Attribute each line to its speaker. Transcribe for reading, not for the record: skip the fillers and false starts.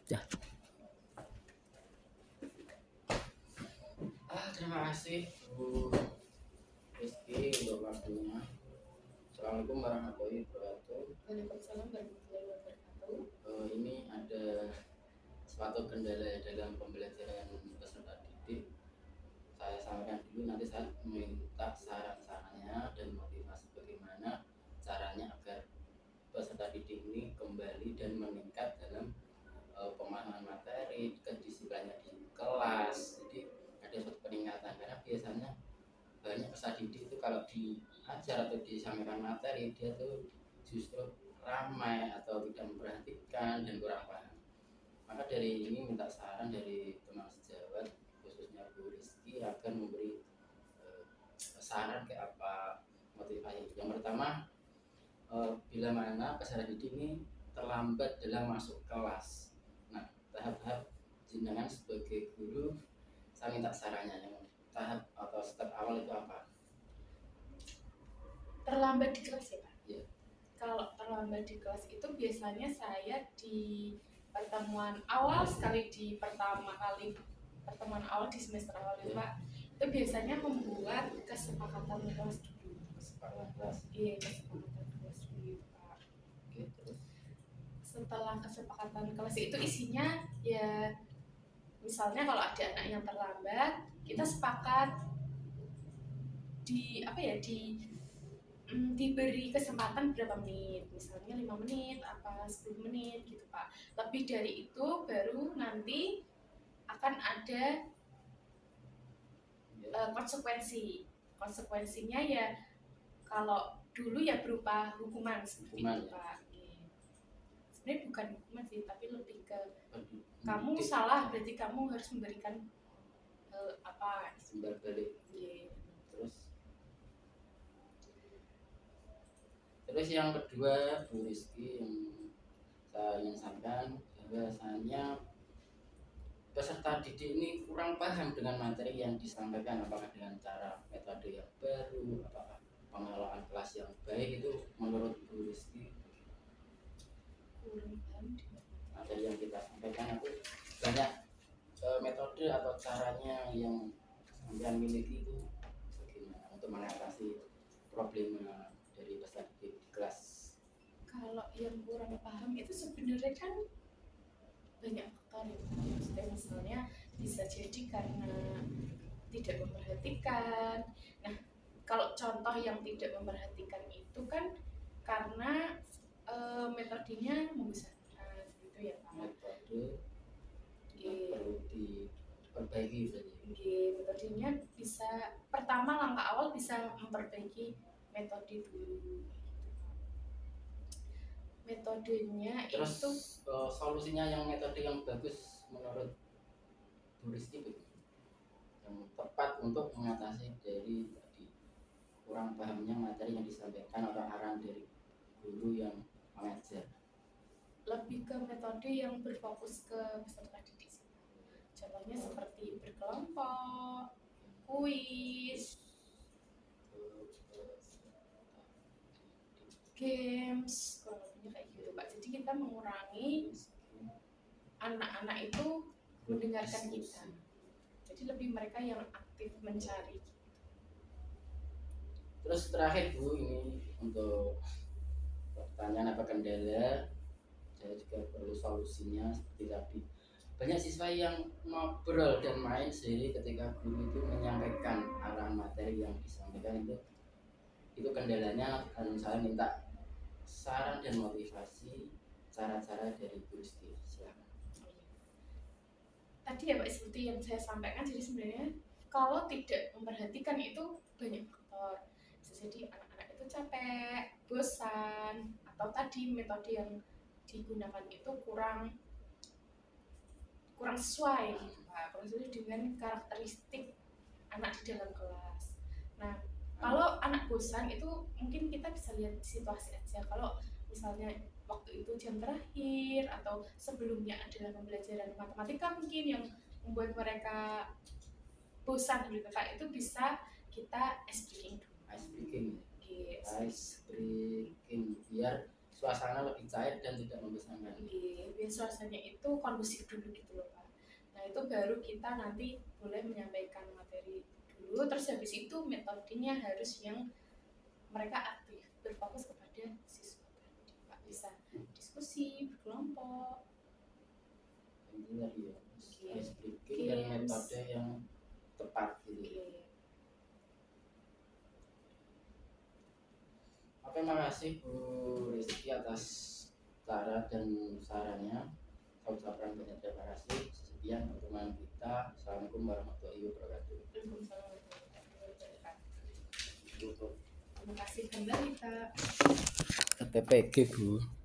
Speaker 1: Ya.
Speaker 2: Terima kasih Bu Rizky untuk waktunya. Assalamualaikum warahmatullahi wabarakatuh.
Speaker 3: Waalaikumsalam warahmatullahi wabarakatuh.
Speaker 2: Ini ada suatu kendala dalam pembelajaran peserta didik. Saya sampaikan dulu, nanti saya minta saran-sarannya dan motivasi bagaimana caranya agar peserta didik ini kembali dan meningkat dalam pemahaman materi, kedisiplinannya di kelas. Jadi ada suatu peningkatan, karena biasanya banyak peserta didik itu kalau diajar atau disampaikan materi dia tuh justru ramai atau tidak memperhatikan dan kurang paham. Maka dari ini minta saran dari teman sejawat, khususnya Bu Rizky, akan memberi saran ke apa motivasi. Yang pertama, bila mana peserta didik ini terlambat dalam masuk kelas. Nah, tahap-tahap jenengan sebagai guru, saya minta sarannya. Yang tahap atau step awal itu apa?
Speaker 3: Terlambat di kelas ya Pak?
Speaker 2: Iya.
Speaker 3: Kalau terlambat di kelas itu biasanya saya di pertemuan awal sekali, di pertemuan awal di semester awal itu Pak, itu biasanya membuat kesepakatan kelas dulu.
Speaker 2: Kesepakatan kelas.
Speaker 3: Iya, kesepakatan kelas dulu Pak.
Speaker 2: Oke, terus
Speaker 3: Setelah kesepakatan kelas itu isinya ya, misalnya kalau ada anak yang terlambat, kita sepakat diberi kesempatan berapa menit, misalnya 5 menit apa 10 menit gitu Pak. Lebih dari itu baru nanti akan ada konsekuensinya ya. Kalau dulu ya berupa hukuman seperti itu Pak. Sebenarnya bukan hukuman sih, tapi lebih ke kamu salah berarti kamu harus memberikan apa
Speaker 2: timbal balik. Terus yang kedua Bu Rizky, yang saya ingin sampaikan bahwasanya peserta didik ini kurang paham dengan materi yang disampaikan, apakah dengan cara metode yang baru, apakah pengelolaan kelas yang baik. Itu menurut Bu Rizky
Speaker 3: kurang paham
Speaker 2: materi yang kita sampaikan itu banyak metode atau caranya yang sampean miliki itu bagaimana untuk mengatasi problema dari peserta didik di kelas?
Speaker 3: Kalau yang kurang paham itu sebenarnya kan banyak faktor ya. Maksudnya misalnya bisa jadi karena tidak memperhatikan. Nah, kalau contoh yang tidak memperhatikan itu kan karena metodenya membesarkan gitu ya Pak.
Speaker 2: Metode perlu diperbaiki saja.
Speaker 3: Metodenya bisa, pertama langkah awal bisa memperbaiki metode dulu. Metodenya
Speaker 2: terus
Speaker 3: itu
Speaker 2: solusinya yang metode yang bagus menurut Bu Rizky yang tepat untuk mengatasi dari tadi kurang pahamnya materi yang disampaikan atau arahan dari guru yang mengajar.
Speaker 3: Lebih ke metode yang berfokus ke peserta didik. Contohnya seperti berkelompok, kuis, games, kurang lebihnya kayak gitu Pak. Jadi kita mengurangi anak-anak itu mendengarkan kita. Jadi lebih mereka yang aktif mencari.
Speaker 2: Terus terakhir Bu, ini untuk pertanyaan apa kendala, saya juga perlu solusinya seperti tadi. Banyak siswa yang ngobrol dan main sendiri ketika guru itu menyampaikan arahan materi yang disampaikan itu kendalanya, dan saya minta saran dan motivasi cara-cara dari Bu Rizky. Silakan.
Speaker 3: Tadi ya Pak, seperti yang saya sampaikan, jadi sebenarnya kalau tidak memperhatikan itu banyak faktor. Bisa jadi anak-anak itu capek, bosan, atau tadi metode yang digunakan itu kurang sesuai gitu Pak, kurang sesuai dengan karakteristik anak di dalam kelas. Nah, kalau anak bosan itu mungkin kita bisa lihat situasi aja. Kalau misalnya waktu itu jam terakhir atau sebelumnya adalah pembelajaran matematika mungkin yang membuat mereka bosan gitu Pak, itu bisa kita ice breaking dulu.
Speaker 2: Ice breaking biar suasana lebih cair dan tidak membosankan.
Speaker 3: Biar biar suasananya itu kondusif dulu gitu loh Pak. Nah itu baru kita nanti boleh menyampaikan materi dulu, terus habis itu metodenya harus yang mereka aktif, berfokus kepada siswa tadi Pak. Bisa diskusi, berkelompok,
Speaker 2: intinya iya
Speaker 3: Game.
Speaker 2: ice breaking dan
Speaker 3: Games.
Speaker 2: metode yang tepat gitu.
Speaker 3: Iya.
Speaker 2: Oke, makasih Bu Rizky atas cara dan sarannya. Saya ucapkan banyak terima kasih. Sekian pertemuan kita. Assalamualaikum warahmatullahi wabarakatuh.
Speaker 3: Waalaikumsalam warahmatullahi wabarakatuh.
Speaker 2: Tutup.
Speaker 3: Terima kasih kembali Kak.
Speaker 2: TPG Bu.